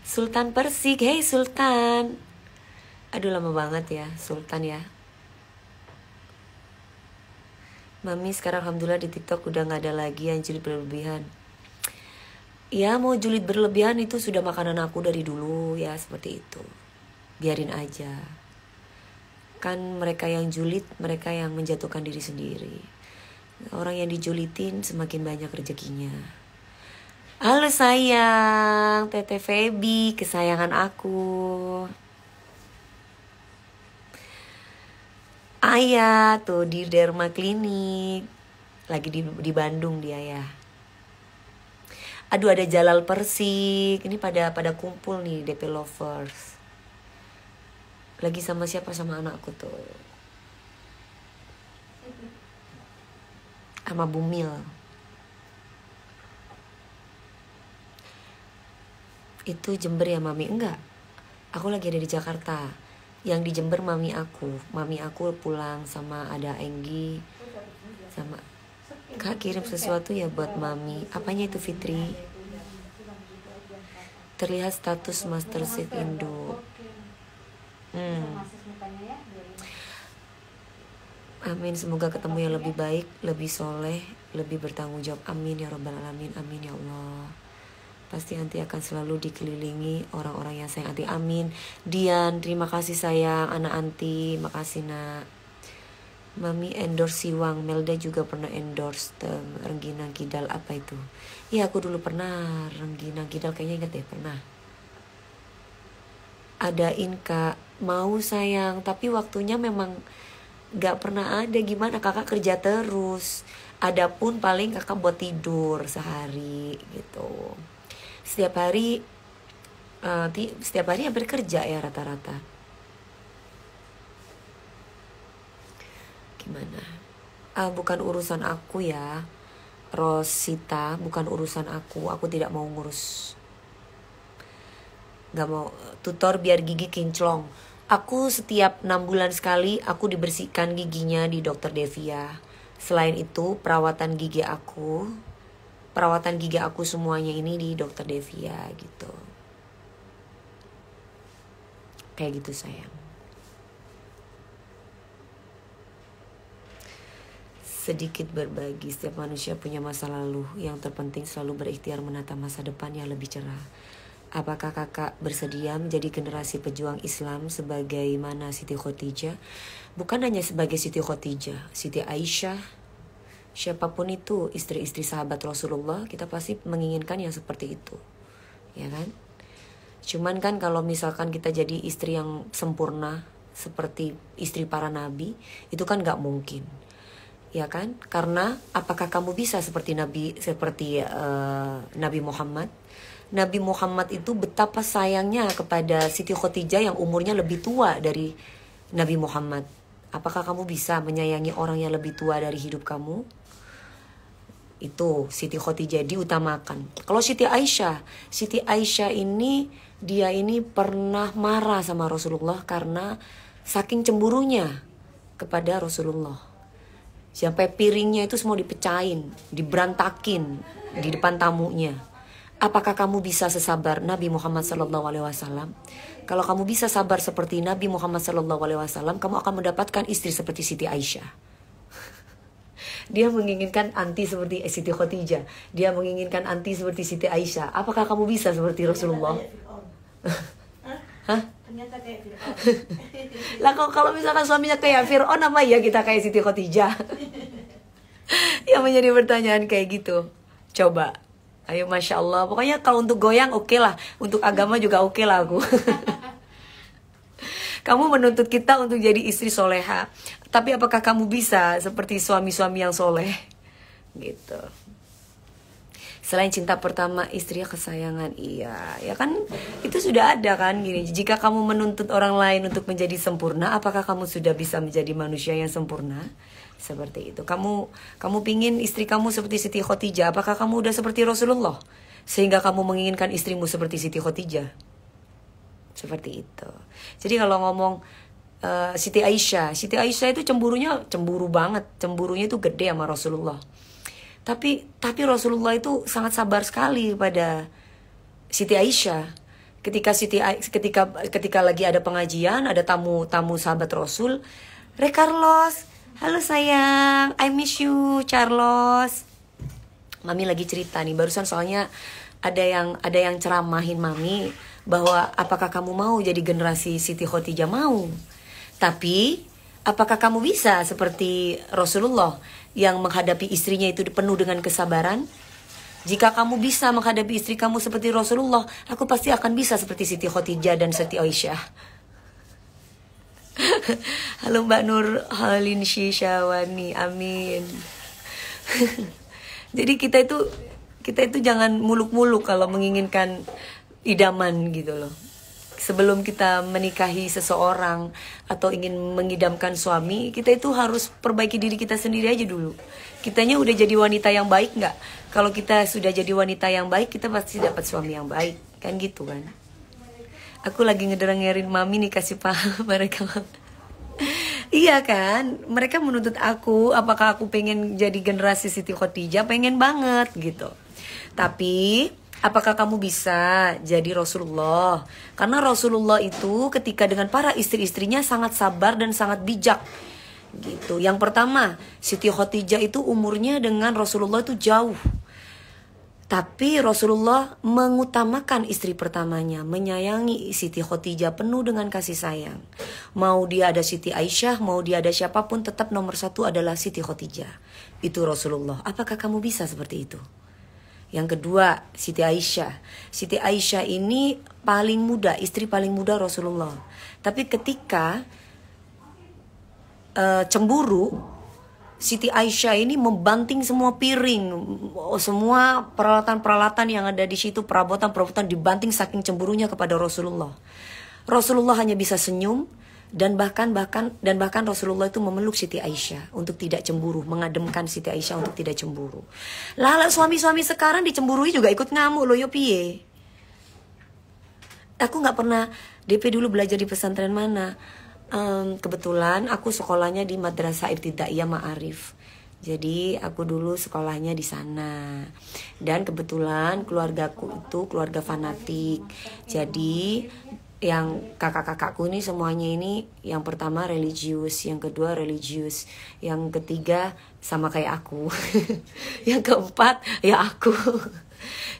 Sultan Persik, hey Sultan. Aduh lama banget ya Sultan ya. Mami sekarang alhamdulillah di TikTok udah gak ada lagi yang julid berlebihan. Ya mau julid berlebihan itu sudah makanan aku dari dulu ya, seperti itu. Biarin aja. Kan mereka yang julid, mereka yang menjatuhkan diri sendiri. Orang yang dijulitin semakin banyak rezekinya. Halo sayang, Tete Feby, kesayangan aku. Ayah tuh di Derma Klinik. Lagi di Bandung dia ya. Aduh ada Jalal Persik. Ini pada kumpul nih DP Lovers. Lagi sama siapa? Sama anakku tuh. Sama Bumil. Itu Jember ya Mami? Enggak. Aku lagi ada di Jakarta. Yang di Jember mami aku pulang sama ada Enggi sama Kak kirim sesuatu ya buat mami. Apanya itu Fitri? Terlihat status Master Chef Indo. Amin, semoga ketemu yang lebih baik, lebih soleh, lebih bertanggung jawab. Amin ya robbal alamin. Amin ya Allah. Pasti Anti akan selalu dikelilingi orang-orang yang sayang Anti. Amin. Dian, terima kasih sayang. Anak Anti, makasih nak. Mami endorse Siwang. Melda juga pernah endorse Rengginang Kidal. Apa itu? Iya aku dulu pernah Rengginang Kidal. Kayaknya inget deh pernah. Adain kak. Mau sayang. Tapi waktunya memang gak pernah ada. Gimana kakak kerja terus. Adapun paling kakak buat tidur sehari gitu. Setiap hari hampir kerja ya rata-rata. Gimana? Bukan urusan aku ya, Rosita, bukan urusan aku. Aku tidak mau ngurus. Gak mau tutor biar gigi kinclong. Aku setiap 6 bulan sekali aku dibersihkan giginya di Dokter Devia. Selain itu perawatan gigi aku semuanya ini di Dokter Devia gitu. Kayak gitu sayang. Sedikit berbagi, setiap manusia punya masa lalu. Yang terpenting selalu berikhtiar menata masa depan yang lebih cerah. Apakah kakak bersedia menjadi generasi pejuang Islam sebagaimana Siti Khotijah? Bukan hanya sebagai Siti Khotijah, Siti Aisyah, siapapun itu istri-istri sahabat Rasulullah, kita pasti menginginkan yang seperti itu, ya kan? Cuman kan kalau misalkan kita jadi istri yang sempurna seperti istri para nabi, itu kan gak mungkin, ya kan? Karena apakah kamu bisa seperti Nabi Muhammad? Nabi Muhammad itu betapa sayangnya kepada Siti Khotijah yang umurnya lebih tua dari Nabi Muhammad. Apakah kamu bisa menyayangi orang yang lebih tua dari hidup kamu? Itu Siti Khotijah diutamakan. Kalau Siti Aisyah ini dia ini pernah marah sama Rasulullah karena saking cemburunya kepada Rasulullah. Sampai piringnya itu semua dipecahin, diberantakin di depan tamunya. Apakah kamu bisa sesabar Nabi Muhammad SAW? Kalau kamu bisa sabar seperti Nabi Muhammad SAW, kamu akan mendapatkan istri seperti Siti Aisyah. Dia menginginkan anti seperti Siti Khotijah. Dia menginginkan anti seperti Siti Aisyah. Apakah kamu bisa seperti Rasulullah? Hah? Ternyata kayak Fir'aun. Lah kalau misalkan suaminya kayak Fir'aun, apa ya kita kayak Siti Khotijah? Yang menjadi pertanyaan kayak gitu. Coba. Ayo Masya Allah. Pokoknya kalau untuk goyang oke lah. Untuk agama juga oke lah aku. Kamu menuntut kita untuk jadi istri soleha. Tapi apakah kamu bisa seperti suami-suami yang soleh? Gitu. Selain cinta pertama, istri kesayangan. Iya, ya kan itu sudah ada kan gini. Jika kamu menuntut orang lain untuk menjadi sempurna, apakah kamu sudah bisa menjadi manusia yang sempurna? Seperti itu. Kamu pingin istri kamu seperti Siti Khotijah, apakah kamu udah seperti Rasulullah? Sehingga kamu menginginkan istrimu seperti Siti Khotijah. Seperti itu. Jadi kalau ngomong Siti Aisyah itu cemburu banget. Cemburunya itu gede sama Rasulullah. Tapi Rasulullah itu sangat sabar sekali pada Siti Aisyah. ketika lagi ada pengajian, ada tamu sahabat Rasul, Re Carlos, halo sayang, I miss you Carlos. Mami lagi cerita nih barusan, soalnya ada yang ceramahin Mami bahwa apakah kamu mau jadi generasi Siti Khotijah? Mau. Tapi apakah kamu bisa seperti Rasulullah yang menghadapi istrinya itu penuh dengan kesabaran? Jika kamu bisa menghadapi istri kamu seperti Rasulullah, aku pasti akan bisa seperti Siti Khotijah dan Siti Aisyah. Halo Mbak Nur Halin Syishawani, amin. Jadi kita itu jangan muluk-muluk kalau menginginkan idaman gitu loh. Sebelum kita menikahi seseorang atau ingin mengidamkan suami, kita itu harus perbaiki diri kita sendiri aja dulu. Kitanya udah jadi wanita yang baik nggak? Kalau kita sudah jadi wanita yang baik, kita pasti dapat suami yang baik. Kan gitu kan? Aku lagi ngederengerin Mami nih, kasih paham mereka. Iya kan? Mereka menuntut aku, apakah aku pengen jadi generasi Siti Khotijah? Pengen banget gitu. Tapi apakah kamu bisa jadi Rasulullah? Karena Rasulullah itu ketika dengan para istri-istrinya sangat sabar dan sangat bijak gitu. Yang pertama, Siti Khotijah itu umurnya dengan Rasulullah itu jauh. Tapi Rasulullah mengutamakan istri pertamanya, menyayangi Siti Khotijah penuh dengan kasih sayang. Mau dia ada Siti Aisyah, mau dia ada siapapun, tetap nomor satu adalah Siti Khotijah. Itu Rasulullah. Apakah kamu bisa seperti itu? Yang kedua, Siti Aisyah. Siti Aisyah ini paling muda, istri paling muda Rasulullah. Tapi ketika cemburu, Siti Aisyah ini membanting semua piring, semua peralatan-peralatan yang ada di situ, perabotan-perabotan dibanting saking cemburunya kepada Rasulullah. Rasulullah hanya bisa senyum dan bahkan Rasulullah itu memeluk Siti Aisyah untuk tidak cemburu, mengademkan Siti Aisyah untuk tidak cemburu. Lah suami-suami sekarang dicemburui juga ikut ngamuk loh, yo piye. Aku nggak pernah, DP dulu belajar di pesantren mana? Kebetulan aku sekolahnya di Madrasah Ibtidaiyah Ma'arif. Jadi aku dulu sekolahnya di sana. Dan kebetulan keluargaku itu keluarga fanatik. Jadi yang kakak-kakakku ini semuanya ini, yang pertama religius, yang kedua religius, yang ketiga sama kayak aku. Yang keempat ya aku.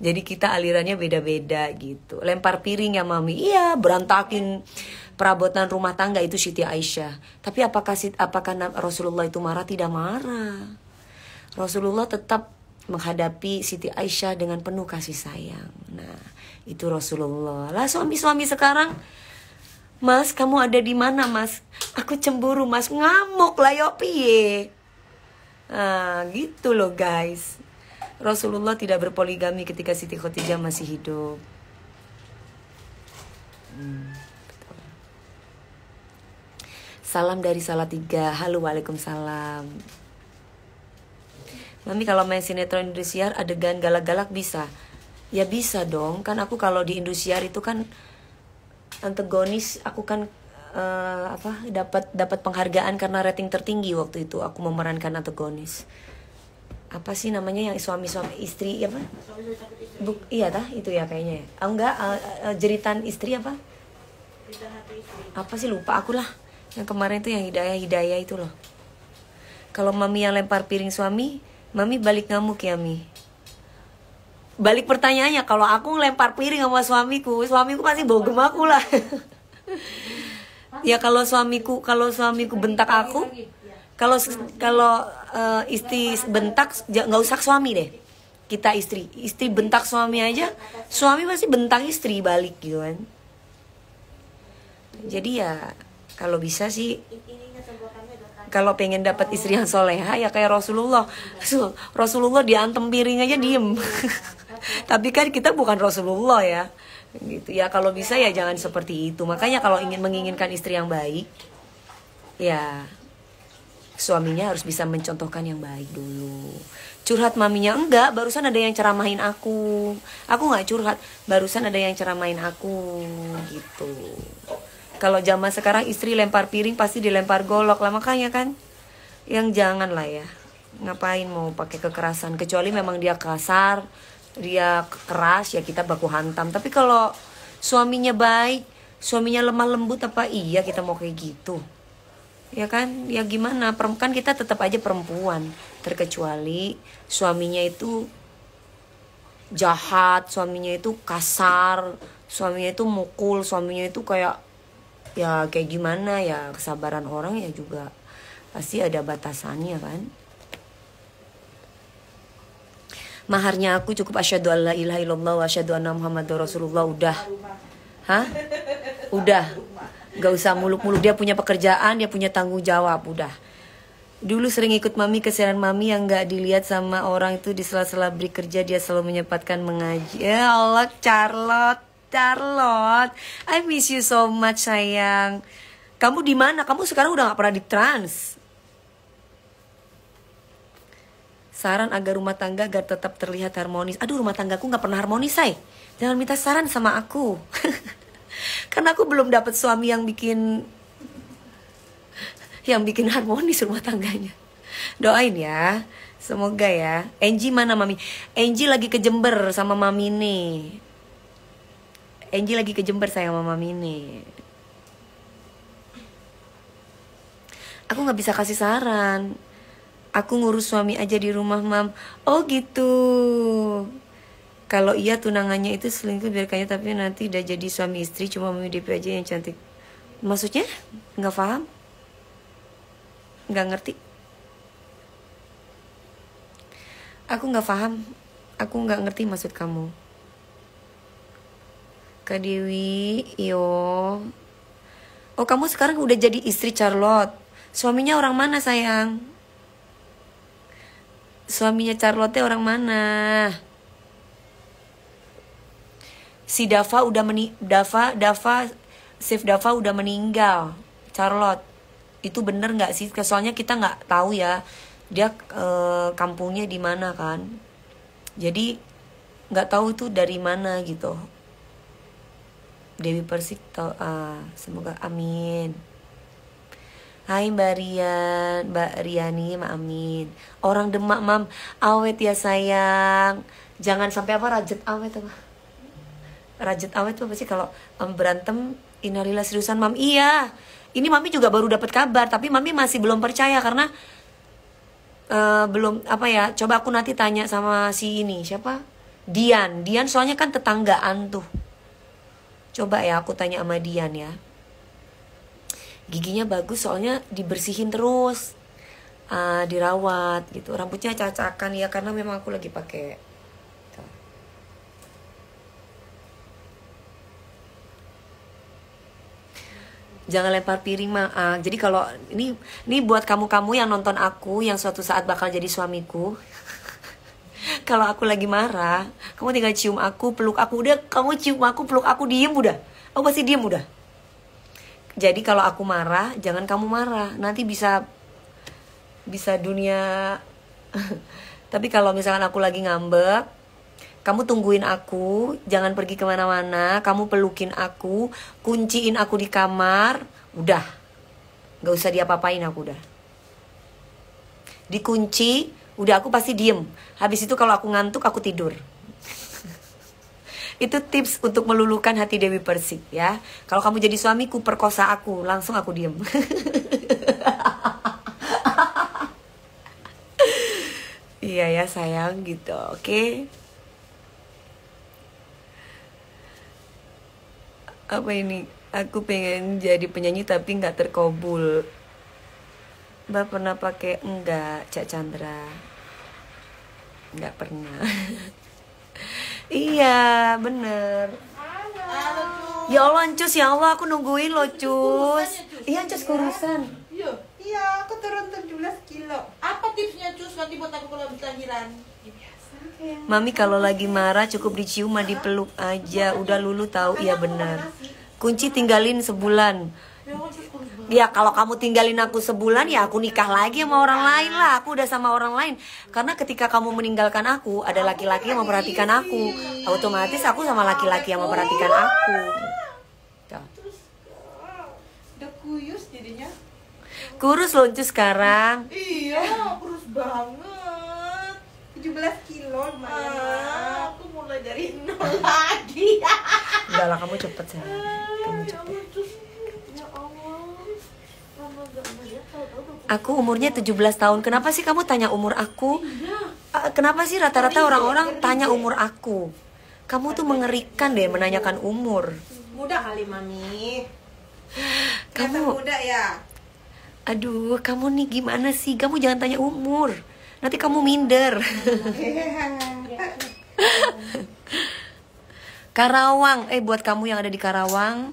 Jadi kita alirannya beda-beda gitu. Lempar piring ya Mami. Iya, berantakin perabotan rumah tangga itu Siti Aisyah. Tapi apakah Rasulullah itu marah? Tidak marah. Rasulullah tetap menghadapi Siti Aisyah dengan penuh kasih sayang. Nah, itu Rasulullah. Lah suami-suami sekarang, Mas, kamu ada di mana, Mas? Aku cemburu, Mas. Ngamuk lah yo piye. Nah, gitu loh guys. Rasulullah tidak berpoligami ketika Siti Khotijah masih hidup. Salam dari Salatiga. Halo, waalaikumsalam. Mami, kalau main sinetron Indosiar adegan galak-galak bisa? Ya bisa dong. Kan aku kalau di Indosiar itu kan antagonis. Aku kan dapat penghargaan karena rating tertinggi waktu itu. Aku memerankan antagonis. Apa sih namanya yang suami-suami istri apa? Iya tah itu ya kayaknya ya. Enggak, jeritan istri apa? Apa sih lupa aku lah. Yang kemarin itu yang hidayah itu loh. Kalau Mami yang lempar piring suami, Mami balik ngamuk ya Mi. Balik pertanyaannya, kalau aku ngelempar piring sama suamiku pasti bogem aku lah. Ya kalau suamiku bentak aku, kalau istri bentak nggak usah suami deh. Kita istri bentak suami aja, suami pasti bentak istri balik gitu kan. Jadi ya kalau bisa sih, kalau pengen dapat istri yang soleha ya kayak Rasulullah. Rasulullah diantem piring aja diem. Tapi kan kita bukan Rasulullah ya. Gitu ya, kalau bisa ya jangan seperti itu. Makanya kalau menginginkan istri yang baik, ya suaminya harus bisa mencontohkan yang baik dulu. Curhat Maminya enggak, barusan ada yang ceramahin aku. Aku nggak curhat, barusan ada yang ceramahin aku gitu. Kalau zaman sekarang istri lempar piring pasti dilempar golok lah, makanya kan yang jangan lah ya. Ngapain mau pakai kekerasan, kecuali memang dia kasar, dia keras ya kita baku hantam. Tapi kalau suaminya baik, suaminya lemah lembut, apa iya kita mau kayak gitu? Ya kan, ya gimana, kan kita tetap aja perempuan. Terkecuali suaminya itu jahat, suaminya itu kasar, suaminya itu mukul, suaminya itu kayak ya kayak gimana ya, kesabaran orang ya juga pasti ada batasannya kan. Maharnya aku cukup asyhadu alla ilaha illallah wa asyhadu anna muhammadar rasulullah. Udah. Hah? Udah. Gak usah muluk-muluk, dia punya pekerjaan, dia punya tanggung jawab, udah. Dulu sering ikut mami, kesianan mami yang gak dilihat sama orang itu di sela-sela break kerja dia selalu menyempatkan mengaji. Ya Allah, Charlotte, I miss you so much sayang. Kamu di mana? Kamu sekarang udah gak pernah di trans. Saran agar rumah tangga agar tetap terlihat harmonis. Aduh, rumah tanggaku gak pernah harmonis, say. Jangan minta saran sama aku. Karena aku belum dapat suami yang bikin harmonis rumah tangganya. Doain ya, semoga ya. Angie mana mami? Angie lagi ke Jember sama mami nih. Angie lagi ke Jember sayang sama mami nih. Aku nggak bisa kasih saran. Aku ngurus suami aja di rumah mam. Oh gitu. Kalau iya tunangannya itu selingkuh biar kayaknya, tapi nanti udah jadi suami istri cuma mami DP aja yang cantik. Maksudnya? Nggak paham? Nggak ngerti? Aku nggak paham. Aku nggak ngerti maksud kamu. Kak Dewi, yo. Oh kamu sekarang udah jadi istri Charlotte. Suaminya orang mana sayang? Suaminya Charlotte orang mana? Si Dava udah Chef Dava udah meninggal. Charlotte, itu bener nggak sih? Soalnya kita nggak tahu ya, dia kampungnya di mana kan. Jadi nggak tahu itu dari mana gitu. Dewi Persik tahu. Semoga amin. Hai Mbak Riani, amin. Orang Demak mam, awet ya sayang. Jangan sampai apa rajet awet apa? Rajet awet apa sih kalau berantem? Innalillahi seriusan mam. Iya. Ini mami juga baru dapat kabar, tapi mami masih belum percaya karena belum apa ya. Coba aku nanti tanya sama si ini siapa? Dian soalnya kan tetanggaan tuh. Coba ya aku tanya sama Dian ya. Giginya bagus soalnya dibersihin terus, dirawat gitu. Rambutnya acak-acakan ya karena memang aku lagi pakai. Jangan lempar piring mah. Jadi kalau ini buat kamu-kamu yang nonton aku yang suatu saat bakal jadi suamiku. Kalau aku lagi marah, kamu tinggal cium aku, peluk aku. Udah, kamu cium aku, peluk aku, diem udah. Aku pasti diem udah. Jadi kalau aku marah, jangan kamu marah. Nanti bisa dunia. Tapi kalau misalkan aku lagi ngambek, kamu tungguin aku, jangan pergi kemana-mana. Kamu pelukin aku, kunciin aku di kamar. Udah, gak usah diapa-apain aku udah. Dikunci, udah aku pasti diem. Habis itu kalau aku ngantuk, aku tidur. Itu tips untuk meluluhkan hati Dewi Persik ya. Kalau kamu jadi suamiku, perkosa aku, langsung aku diem. Iya ya sayang gitu, oke. Apa ini? Aku pengen jadi penyanyi tapi nggak terkabul. Mbak pernah pakai? Enggak, Cak Chandra. Nggak pernah. Iya, bener. Halo, Cus. Ya Allah, Cus, ya Allah, aku nungguin lo, Cus. Iya, Cus, kurusan. Iya, aku turun 17 kilo. Apa tipsnya, Cus? Nanti buat aku kalau habis lahiran. Ya, biasa. Mami kalau lagi marah cukup dicium mah dipeluk aja. Udah Lulu tahu, iya benar. Kunci tinggalin sebulan. Ya kalau kamu tinggalin aku sebulan ya aku nikah lagi sama orang lain lah. Aku udah sama orang lain. Karena ketika kamu meninggalkan aku, ada laki-laki yang memperhatikan aku. Otomatis aku sama laki-laki yang memperhatikan aku. Terus udah kuyus jadinya. Kurus loh Cus sekarang. Iya, kurus banget. 17 kilo lumayan. Aku mulai dari nol lagi. Gak Udahlah, kamu cepet sayang. Kamu cepet. Ya Allah. Mama gak melihat tahu-tahu Aku umurnya 17 tahun. Kenapa sih kamu tanya umur aku? Kenapa sih rata-rata orang-orang tanya umur aku? Kamu tuh mengerikan deh menanyakan umur. muda kali Mami. Kamu, Kelihatan muda ya. aduh, kamu nih gimana sih? Kamu jangan tanya umur. Nanti kamu minder. Karawang, buat kamu yang ada di Karawang,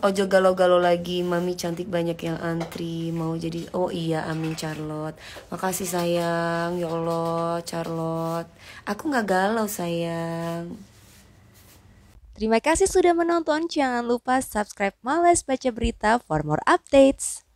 ojo galau-galau lagi, Mami cantik banyak yang antri mau jadi. Oh iya, amin Charlotte. Makasih sayang, ya Allah Charlotte. Aku nggak galau sayang. Terima kasih sudah menonton. Jangan lupa subscribe Males Baca Berita for more updates.